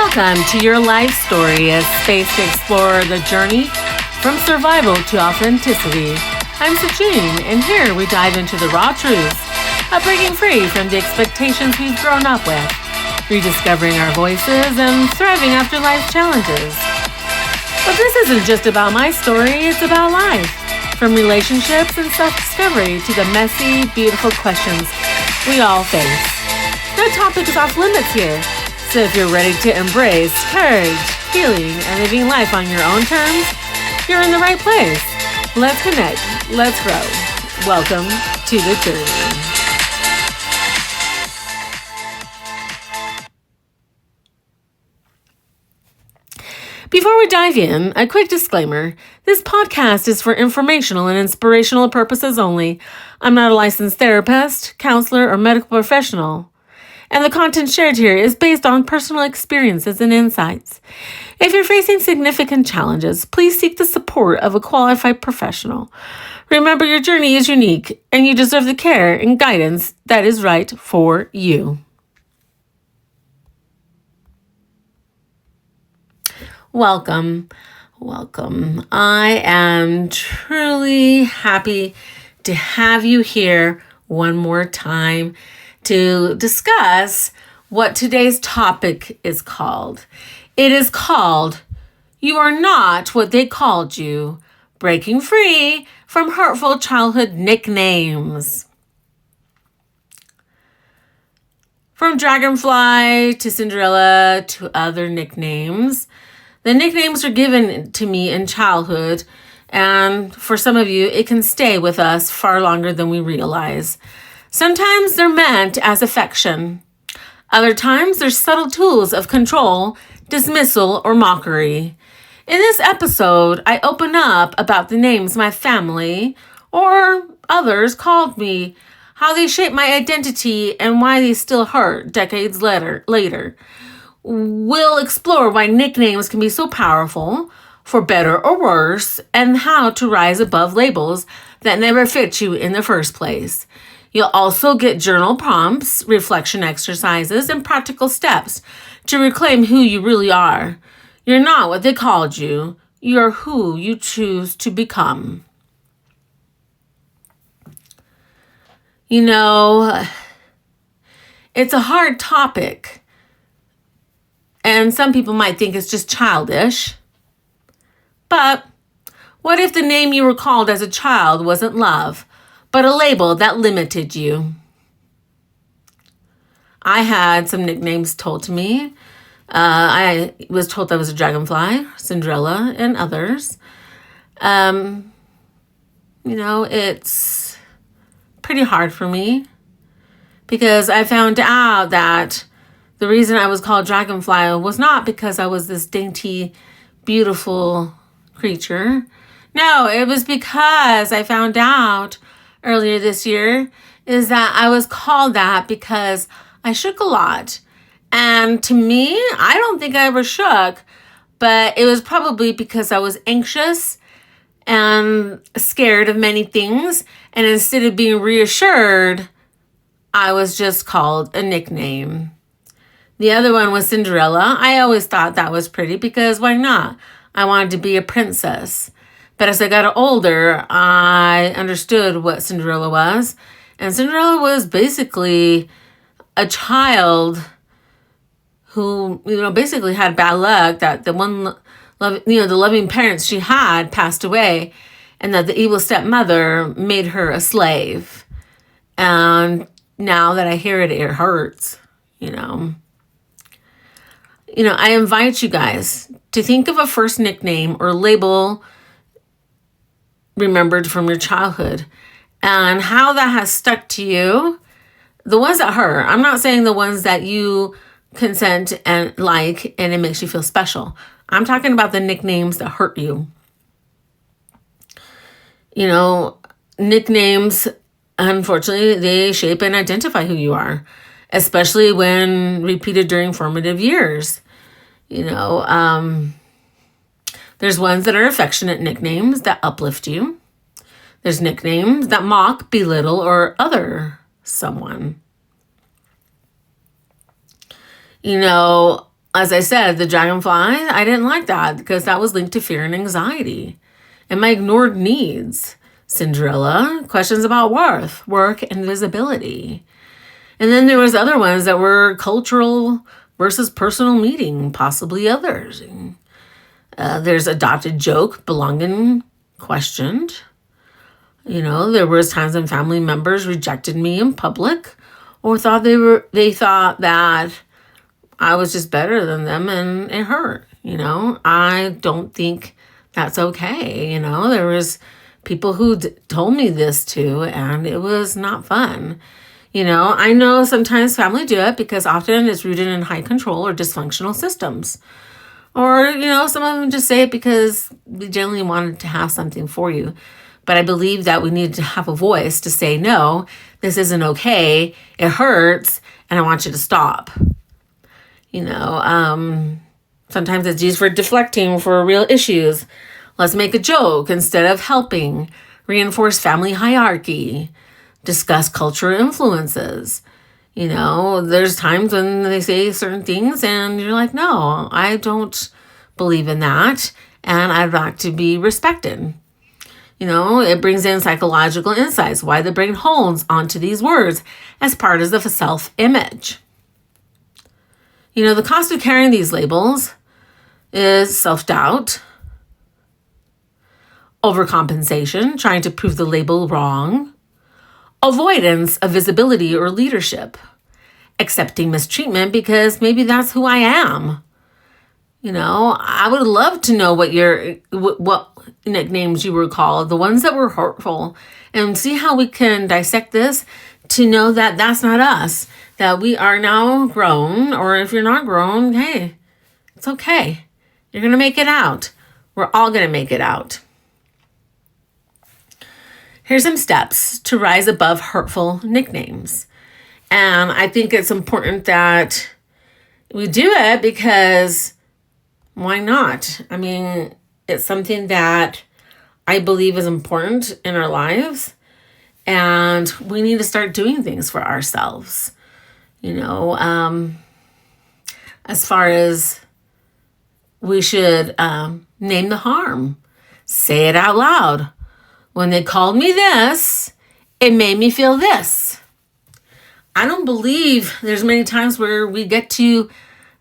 Welcome to your life story, a space to explore the journey from survival to authenticity. I'm Sachin, and here we dive into the raw truths of breaking free from the expectations we've grown up with, rediscovering our voices, and thriving after life's challenges. But this isn't just about my story, it's about life. From relationships and self-discovery to the messy, beautiful questions we all face. No topic is off limits here. So if you're ready to embrace courage, healing, and living life on your own terms, you're in the right place. Let's connect. Let's grow. Welcome to the journey. Before we dive in, a quick disclaimer. This podcast is for informational and inspirational purposes only. I'm not a licensed therapist, counselor, or medical professional. And the content shared here is based on personal experiences and insights. If you're facing significant challenges, please seek the support of a qualified professional. Remember, your journey is unique, and you deserve the care and guidance that is right for you. Welcome. I am truly happy to have you here one more time to discuss what today's topic is called. It is called, You Are Not What They Called You, Breaking Free from Hurtful Childhood Nicknames. From Dragonfly to Cinderella to other nicknames, the nicknames were given to me in childhood, and for some of you, it can stay with us far longer than we realize. Sometimes they're meant as affection. Other times they're subtle tools of control, dismissal, or mockery. In this episode, I open up about the names my family or others called me, how they shaped my identity, and why they still hurt decades later. We'll explore why nicknames can be so powerful, for better or worse, and how to rise above labels that never fit you in the first place. You'll also get journal prompts, reflection exercises, and practical steps to reclaim who you really are. You're not what they called you. You're who you choose to become. You know, it's a hard topic, and some people might think it's just childish. But what if the name you were called as a child wasn't love, but a label that limited you? I had some nicknames told to me. I was told I was a Dragonfly, Cinderella, and others. It's pretty hard for me because I found out that the reason I was called Dragonfly was not because I was this dainty, beautiful creature. No, it was because I found out earlier this year is that I was called that because I shook a lot. And to me, I don't think I ever shook, but it was probably because I was anxious and scared of many things. And instead of being reassured, I was just called a nickname. The other one was Cinderella. I always thought that was pretty because why not? I wanted to be a princess. But as I got older, I understood what Cinderella was. And Cinderella was basically a child who, basically had bad luck, that the loving parents she had passed away, and that the evil stepmother made her a slave. And now that I hear it, it hurts, I invite you guys to think of a first nickname or label remembered from your childhood and how that has stuck to you. The ones that hurt. I'm not saying the ones that you consent and like and it makes you feel special. I'm talking about the nicknames that hurt you. Nicknames, unfortunately, they shape and identify who you are, especially when repeated during formative years. There's ones that are affectionate nicknames that uplift you. There's nicknames that mock, belittle, or other someone. As I said, the dragonfly, I didn't like that because that was linked to fear and anxiety and my ignored needs. Cinderella, questions about worth, work, and visibility. And then there was other ones that were cultural versus personal meaning, possibly others. There's adopted joke, belonging questioned. There was times when family members rejected me in public or they thought that I was just better than them and it hurt. I don't think that's okay. There was people who told me this too, and it was not fun. I know sometimes family do it because often it's rooted in high control or dysfunctional systems. Or, some of them just say it because we generally wanted to have something for you. But I believe that we need to have a voice to say, no, this isn't okay. It hurts, and I want you to stop. Sometimes it's used for deflecting for real issues. Let's make a joke instead of helping. Reinforce family hierarchy. Discuss cultural influences. There's times when they say certain things and you're like, no, I don't believe in that. And I'd like to be respected. It brings in psychological insights, why the brain holds onto these words as part of the self-image. The cost of carrying these labels is self-doubt, overcompensation, trying to prove the label wrong, avoidance of visibility or leadership, accepting mistreatment because maybe that's who I am. I would love to know what nicknames you were called, the ones that were hurtful, and see how we can dissect this to know that that's not us, that we are now grown, or if you're not grown, hey, it's okay. You're going to make it out. We're all going to make it out. Here's some steps to rise above hurtful nicknames. And I think it's important that we do it because why not? I mean, it's something that I believe is important in our lives. And we need to start doing things for ourselves. As far as we should name the harm. Say it out loud. When they called me this, it made me feel this. I don't believe there's many times where we get to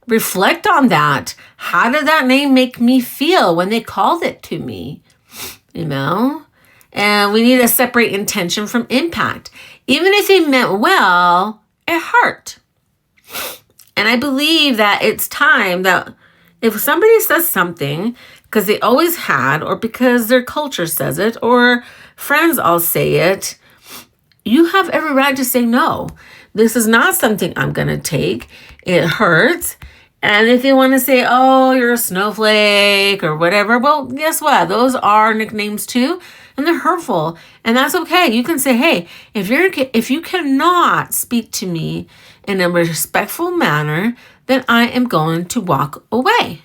reflect on that. How did that name make me feel when they called it to me? And we need to separate intention from impact. Even if they meant well, it hurt. And I believe that it's time that if somebody says something because they always had, or because their culture says it, or friends all say it, you have every right to say no. This is not something I'm going to take. It hurts. And if you want to say, oh, you're a snowflake or whatever, well, guess what? Those are nicknames too, and they're hurtful. And that's okay. You can say, hey, if you cannot speak to me in a respectful manner, then I am going to walk away.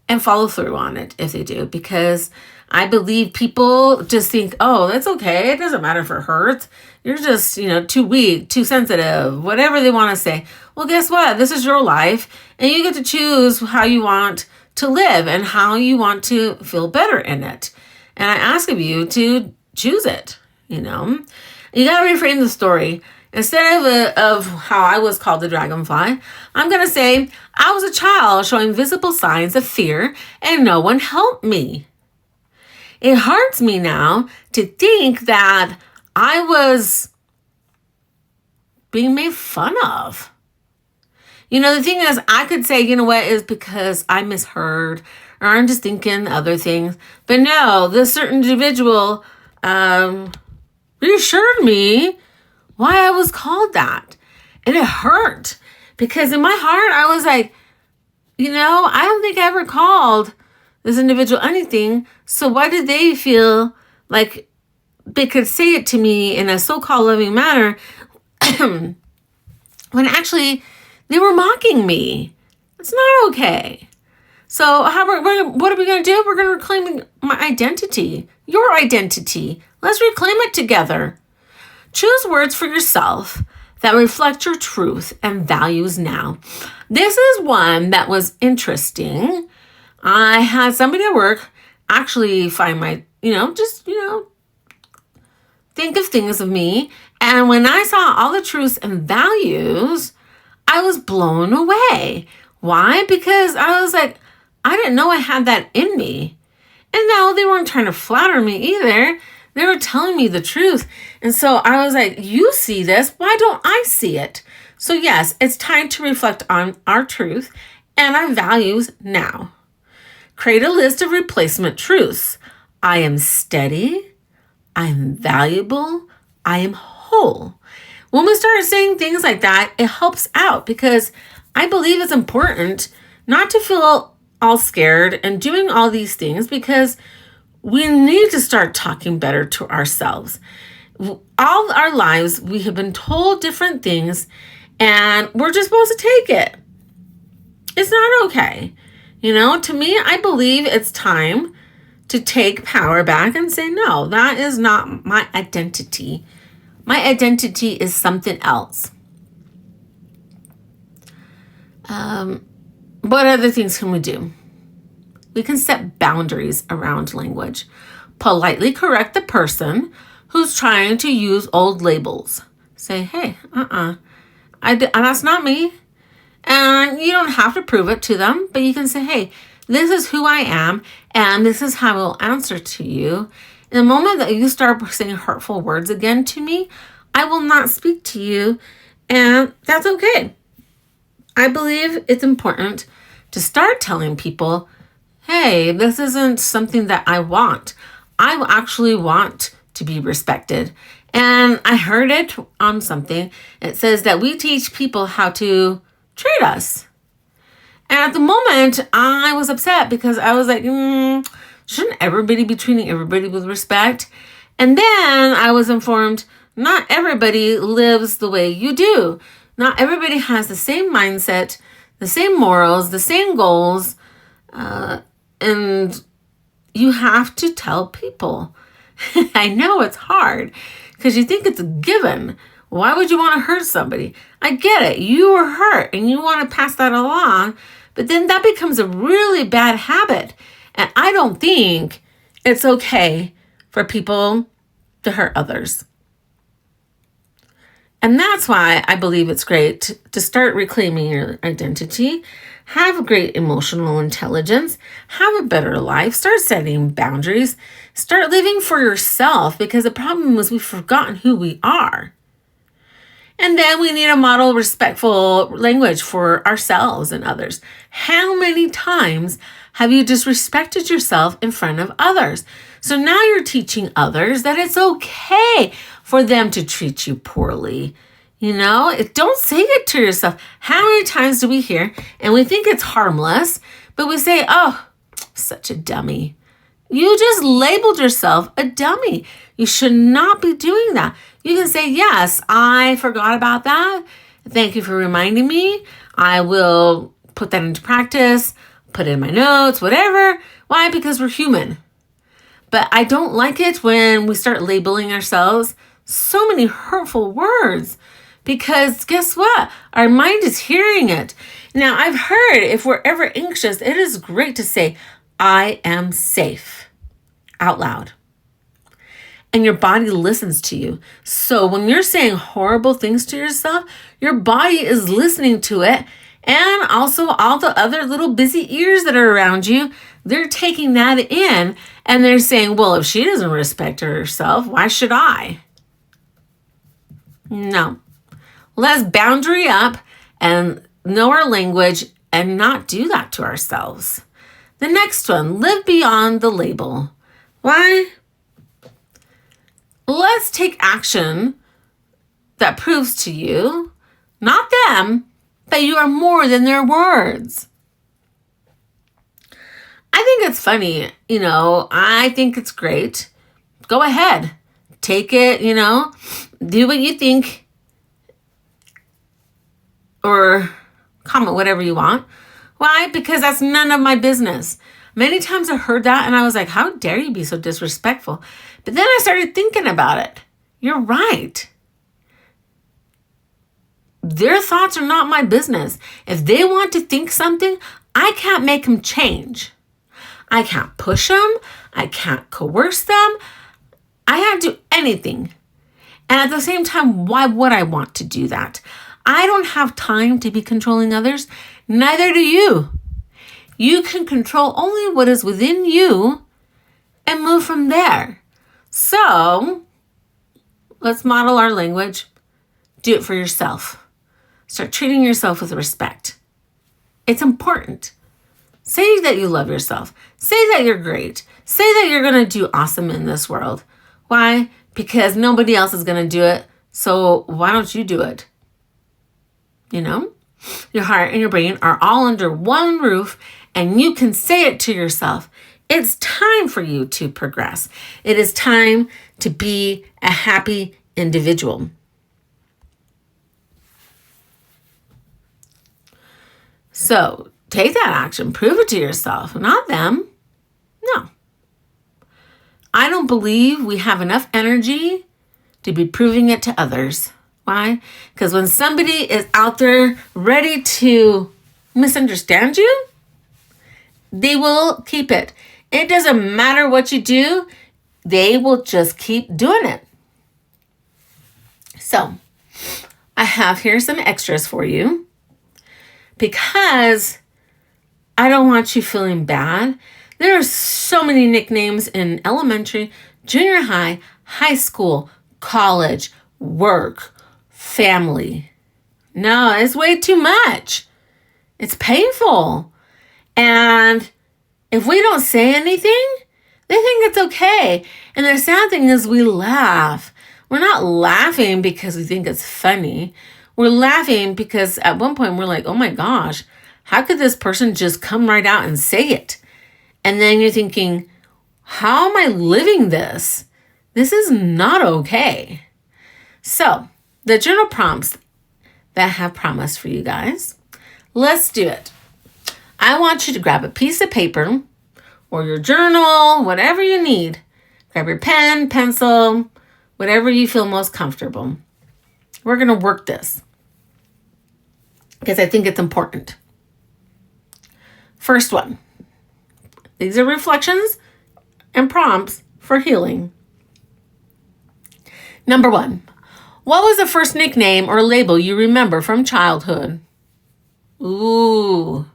And follow through on it if they do, because I believe people just think, oh, that's okay. It doesn't matter if it hurts. You're just, too weak, too sensitive, whatever they want to say. Well, guess what? This is your life, and you get to choose how you want to live and how you want to feel better in it. And I ask of you to choose it, You got to reframe the story. Instead of how I was called the dragonfly, I'm going to say I was a child showing visible signs of fear and no one helped me. It hurts me now to think that I was being made fun of. The thing is, I could say, it's because I misheard or I'm just thinking other things. But no, this certain individual reassured me why I was called that. And it hurt because in my heart, I was like, I don't think I ever called this individual anything. So why did they feel like they could say it to me in a so-called loving manner when actually they were mocking me? It's not okay. So what are we going to do? We're going to reclaim my identity, your identity. Let's reclaim it together. Choose words for yourself that reflect your truth and values now. This is one that was interesting. I had somebody at work actually find my, think of things of me. And when I saw all the truths and values, I was blown away. Why? Because I was like, I didn't know I had that in me. And no, they weren't trying to flatter me either. They were telling me the truth. And so I was like, you see this, why don't I see it? So yes, it's time to reflect on our truth and our values now. Create a list of replacement truths. I am steady. I am valuable. I am whole. When we start saying things like that, it helps out because I believe it's important not to feel all scared and doing all these things because we need to start talking better to ourselves. All our lives, we have been told different things and we're just supposed to take it. It's not okay. To me, I believe it's time to take power back and say, no, that is not my identity. My identity is something else. What other things can we do? We can set boundaries around language. Politely correct the person who's trying to use old labels. Say, hey, that's not me. And you don't have to prove it to them, but you can say, hey, this is who I am, and this is how I will answer to you. In the moment that you start saying hurtful words again to me, I will not speak to you, and that's okay. I believe it's important to start telling people, hey, this isn't something that I want. I actually want to be respected. And I heard it on something. It says that we teach people how to treat us. And at the moment, I was upset because I was like, shouldn't everybody be treating everybody with respect? And then I was informed, not everybody lives the way you do. Not everybody has the same mindset, the same morals, the same goals. And you have to tell people. I know it's hard because you think it's a given. Why would you want to hurt somebody? I get it. You were hurt and you want to pass that along, but then that becomes a really bad habit. And I don't think it's okay for people to hurt others. And that's why I believe it's great to start reclaiming your identity, have great emotional intelligence, have a better life, start setting boundaries, start living for yourself, because the problem is we've forgotten who we are. And then we need to model respectful language for ourselves and others. How many times have you disrespected yourself in front of others? So now you're teaching others that it's okay for them to treat you poorly. Don't say it to yourself. How many times do we hear and we think it's harmless, but we say, oh, such a dummy. You just labeled yourself a dummy. You should not be doing that. You can say, yes, I forgot about that. Thank you for reminding me. I will put that into practice, put it in my notes, whatever. Why? Because we're human. But I don't like it when we start labeling ourselves so many hurtful words, because guess what? Our mind is hearing it. Now, I've heard if we're ever anxious, it is great to say, I am safe out loud. And your body listens to you. So when you're saying horrible things to yourself, your body is listening to it. And also all the other little busy ears that are around you, they're taking that in and they're saying, well, if she doesn't respect herself, why should I? No. Let's boundary up and know our language and not do that to ourselves. The next one, live beyond the label. Why? Let's take action that proves to you, not them, that you are more than their words. I think it's funny, I think it's great. Go ahead. Take it, do what you think or comment whatever you want. Why? Because that's none of my business. Many times I heard that and I was like, how dare you be so disrespectful? But then I started thinking about it. You're right. Their thoughts are not my business. If they want to think something, I can't make them change. I can't push them. I can't coerce them. I can't do anything. And at the same time, why would I want to do that? I don't have time to be controlling others. Neither do you. You can control only what is within you and move from there. So let's model our language. Do it for yourself. Start treating yourself with respect. It's important. Say that you love yourself. Say that you're great. Say that you're going to do awesome in this world. Why? Because nobody else is going to do it. So why don't you do it? You know, your heart and your brain are all under one roof, and you can say it to yourself. It's time for you to progress. It is time to be a happy individual. So take that action. Prove it to yourself, not them. No. I don't believe we have enough energy to be proving it to others. Why? Because when somebody is out there ready to misunderstand you, they will keep it. It doesn't matter what you do. They will just keep doing it. So I have here some extras for you because I don't want you feeling bad. There are so many nicknames in elementary, junior high, high school, college, work, family. No, it's way too much. It's painful. And if we don't say anything, they think it's okay. And the sad thing is we laugh. We're not laughing because we think it's funny. We're laughing because at one point we're like, oh my gosh, how could this person just come right out and say it? And then you're thinking, how am I living this? This is not okay. So the journal prompts that I have promised for you guys, let's do it. I want you to grab a piece of paper or your journal, whatever you need. Grab your pen, pencil, whatever you feel most comfortable. We're going to work this because I think it's important. First one. These are reflections and prompts for healing. Number 1. What was the first nickname or label you remember from childhood? Ooh,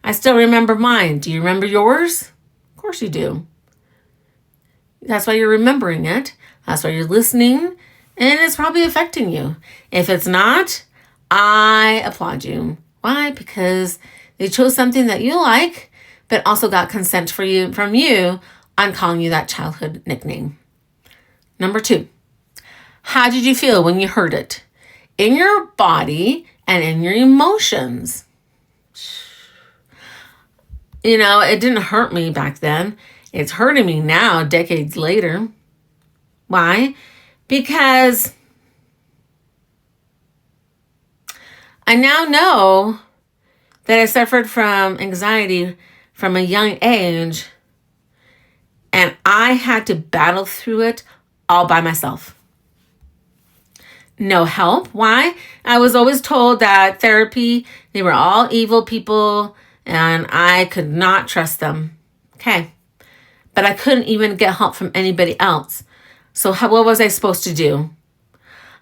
I still remember mine. Do you remember yours? Of course you do. That's why you're remembering it. That's why you're listening. And it's probably affecting you. If it's not, I applaud you. Why? Because they chose something that you like, but also got consent from you on calling you that childhood nickname. Number 2, how did you feel when you heard it? In your body and in your emotions. You know, it didn't hurt me back then. It's hurting me now, decades later. Why? Because I now know that I suffered from anxiety from a young age, and I had to battle through it all by myself. No help. Why? I was always told that therapy, they were all evil people, and I could not trust them. Okay. But I couldn't even get help from anybody else. So what was I supposed to do?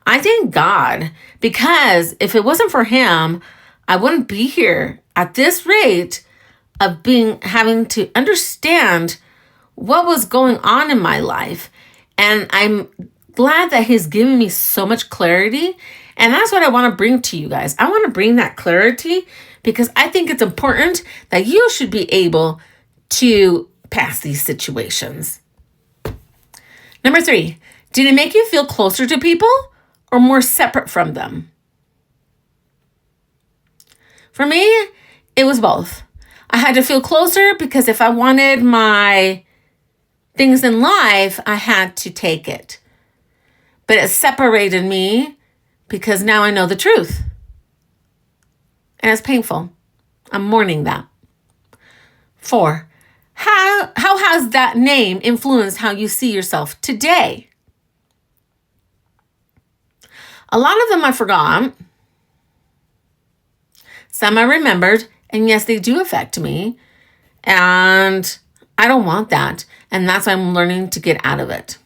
I thank God, because if it wasn't for him, I wouldn't be here at this rate of having to understand what was going on in my life. And I'm glad that he's given me so much clarity. And that's what I want to bring to you guys. I want to bring that clarity because I think it's important that you should be able to pass these situations. Number 3, did it make you feel closer to people or more separate from them? For me, it was both. I had to feel closer because if I wanted my things in life, I had to take it. But it separated me because now I know the truth. And it's painful. I'm mourning that. 4, how has that name influenced how you see yourself today? A lot of them I forgot. Some I remembered, and yes, they do affect me. And I don't want that. And that's why I'm learning to get out of it.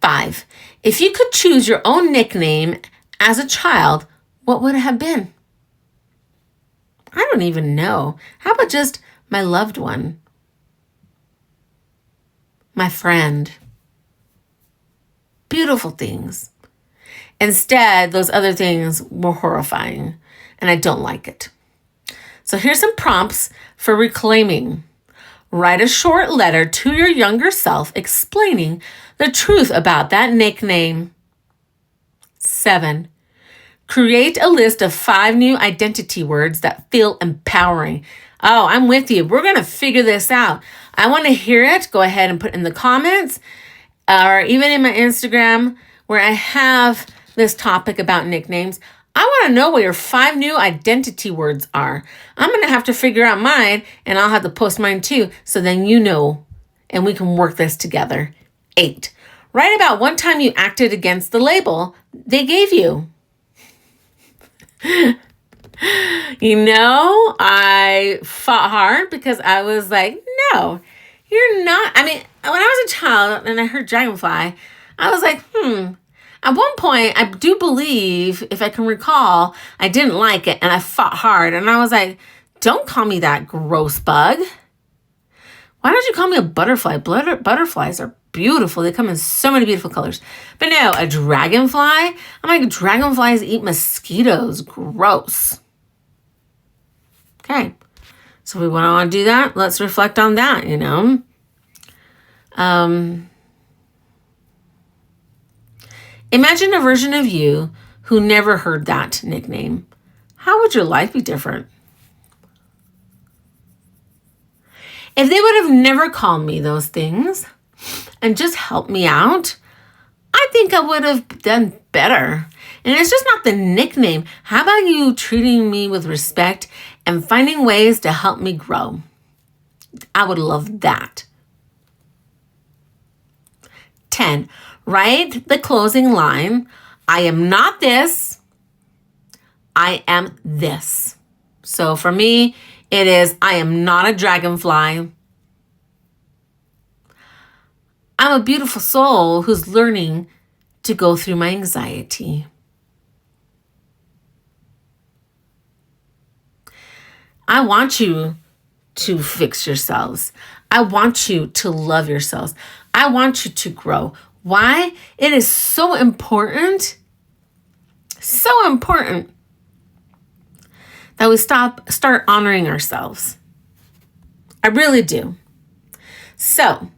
5, if you could choose your own nickname as a child, what would it have been? I don't even know. How about just my loved one? My friend. Beautiful things. Instead, those other things were horrifying, and I don't like it. So here's some prompts for reclaiming. Write a short letter to your younger self explaining the truth about that nickname. 7, create a list of 5 new identity words that feel empowering. Oh, I'm with you. We're going to figure this out. I want to hear it. Go ahead and put in the comments or even in my Instagram where I have this topic about nicknames. I want to know what your 5 new identity words are. I'm going to have to figure out mine, and I'll have to post mine too, so then you know, and we can work this together. 8, write about one time you acted against the label they gave you. I fought hard because I was like, no, you're not. I mean, when I was a child and I heard Dragonfly, I was like, At one point, I do believe, if I can recall, I didn't like it and I fought hard. And I was like, don't call me that gross bug. Why don't you call me a butterfly? Butterflies are beautiful. They come in so many beautiful colors. But no, a dragonfly? I'm like, dragonflies eat mosquitoes. Gross. Okay. So we want to do that. Let's reflect on that, Imagine a version of you who never heard that nickname. How would your life be different? If they would have never called me those things and just helped me out, I think I would have done better. And it's just not the nickname. How about you treating me with respect and finding ways to help me grow? I would love that. 10, write the closing line. I am not this. I am this. So for me, it is, I am not a dragonfly. I'm a beautiful soul who's learning to go through my anxiety. I want you to fix yourselves. I want you to love yourselves. I want you to grow. Why? It is so important that we start honoring ourselves. I really do. So,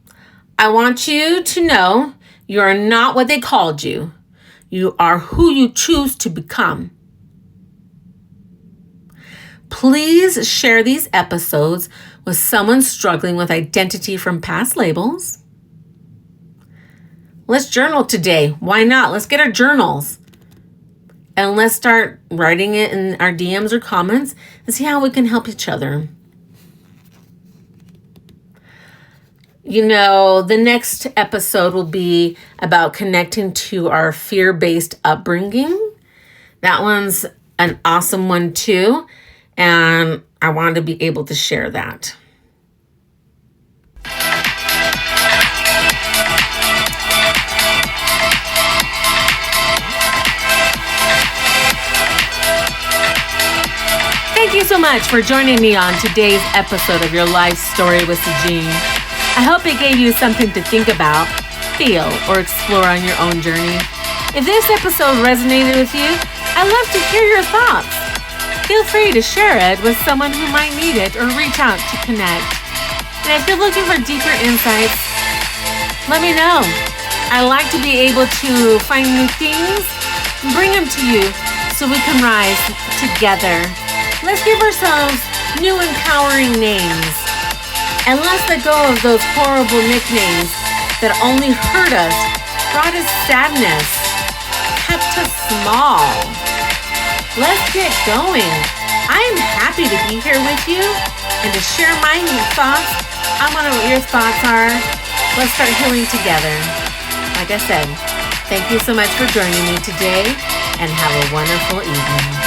I want you to know you are not what they called you. You are who you choose to become. Please share these episodes with someone struggling with identity from past labels. Let's journal today. Why not? Let's get our journals. And let's start writing it in our DMs or comments and see how we can help each other. The next episode will be about connecting to our fear-based upbringing. That one's an awesome one too. And I wanted to be able to share that. Thank you so much for joining me on today's episode of Your Life Story with Sajine. I hope it gave you something to think about, feel, or explore on your own journey. If this episode resonated with you, I'd love to hear your thoughts. Feel free to share it with someone who might need it or reach out to connect. And if you're looking for deeper insights, let me know. I like to be able to find new things and bring them to you so we can rise together. Let's give ourselves new empowering names. And let's let go of those horrible nicknames that only hurt us, brought us sadness, kept us small. Let's get going. I am happy to be here with you and to share my thoughts. I want to know what your thoughts are. Let's start healing together. Like I said, thank you so much for joining me today and have a wonderful evening.